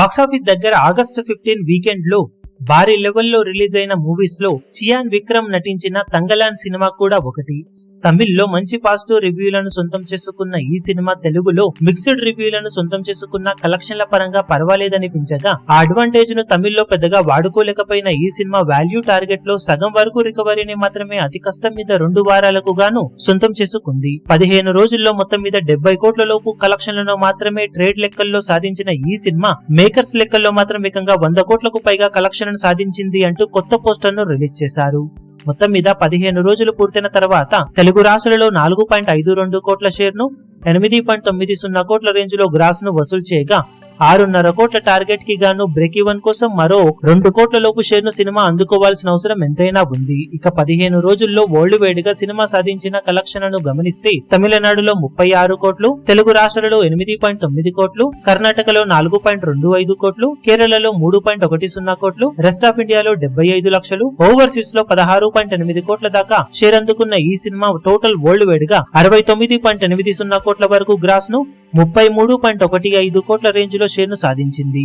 Box office దగ్గర August 15 weekend లో భారీ లెవెల్లో రిలీజ్ అయిన మూవీస్ లో చియాన్ విక్రమ్ నటించిన తంగలాన్ సినిమా కూడా ఒకటి. తమిళ్లో మంచి పాజిటివ్ రివ్యూలను సొంతం చేసుకున్న ఈ సినిమా తెలుగులో మిక్స్డ్ రివ్యూలను సొంతం చేసుకున్న కలెక్షన్ల పరంగా పర్వాలేదనిపించగా ఆ అడ్వాంటేజ్ ను తమిళ్లో పెద్దగా వాడుకోలేకపోయిన ఈ సినిమా వాల్యూ టార్గెట్ లో సగం వరకు రికవరీని మాత్రమే అతి కష్టం మీద 2 వారాలకు గాను సొంతం చేసుకుంది. 15 రోజుల్లో మొత్తం మీద 70 కోట్ల లోపు కలెక్షన్లను మాత్రమే ట్రేడ్ లెక్కల్లో సాధించిన ఈ సినిమా మేకర్స్ లెక్కల్లో మాత్రం ఏకంగా 100 కోట్లకు పైగా కలెక్షన్ సాధించింది అంటూ కొత్త పోస్టర్ ను రిలీజ్ చేశారు. మొత్తం మీద 15 రోజులు పూర్తయిన తర్వాత తెలుగు రాష్ట్రాలలో 4.52 కోట్ల షేర్ ను 8.90 కోట్ల రేంజ్ లో గ్రాస్ ను వసూలు చేయగా 6.5 కోట్ల టార్గెట్ కి గాను బ్రేక్ ఈవెన్ కోసం మరో 2 కోట్ల లోపు షేర్ ను సినిమా అందుకోవాల్సిన అవసరం ఎంతైనా ఉంది. ఇక 15 రోజుల్లో వరల్డ్ వైడ్ గా సినిమా సాధించిన కలెక్షన్ ను గమనిస్తే తమిళనాడులో 36 కోట్లు, తెలుగు రాష్ట్రాలలో 8.9 కోట్లు, కర్ణాటకలో 4.25 కోట్లు, కేరళలో 3.10 కోట్లు, రెస్ట్ ఆఫ్ ఇండియాలో 75 లక్షలు, ఓవర్సీస్ లో 16.8 కోట్ల దాకా షేర్ అందుకున్న ఈ సినిమా టోటల్ వరల్డ్ వైడ్ గా 69.80 కోట్ల వరకు గ్రాస్ ను 33.15 కోట్ల రేంజ్ లో షేర్ ను సాధించింది.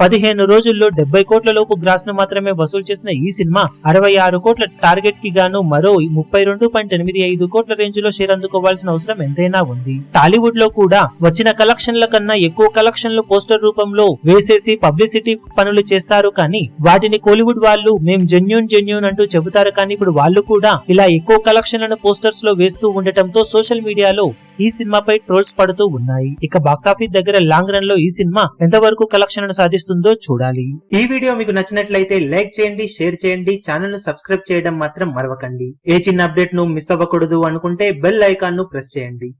15 రోజుల్లో 70 కోట్ల లోపు గ్రాస్ ను మాత్రమే వసూలు చేసిన ఈ సినిమా 66 కోట్ల టార్గెట్ కి గాను మరో 32.85 కోట్ల రేంజ్ లో షేర్ అందుకోవాల్సిన అవసరం ఎంతైనా ఉంది. టాలీవుడ్ లో కూడా వచ్చిన కలెక్షన్ల కన్నా ఎక్కువ కలెక్షన్లు పోస్టర్ రూపంలో వేసేసి పబ్లిసిటీ పనులు చేస్తారు, కానీ వాటిని కోలీవుడ్ వాళ్ళు మేం జెన్యూన్ అంటూ చెబుతారు. కానీ ఇప్పుడు వాళ్ళు కూడా ఇలా ఎక్కువ కలెక్షన్లను పోస్టర్స్ లో వేస్తూ ఉండటంతో సోషల్ మీడియాలో ఈ సినిమాపై ట్రోల్స్ పడుతూ ఉన్నాయి. ఇక బాక్సాఫీస్ దగ్గర లాంగ్ రన్ లో ఈ సినిమా ఎంతవరకు కలెక్షన్ సాధిస్తుందో చూడాలి. ఈ వీడియో మీకు నచ్చినట్లయితే లైక్ చేయండి, షేర్ చేయండి, ఛానల్ ను సబ్స్క్రైబ్ చేయడం మాత్రం మరవకండి. ఏ చిన్న అప్డేట్ ను మిస్ అవ్వకూడదు అనుకుంటే బెల్ ఐకాన్ ను ప్రెస్ చేయండి.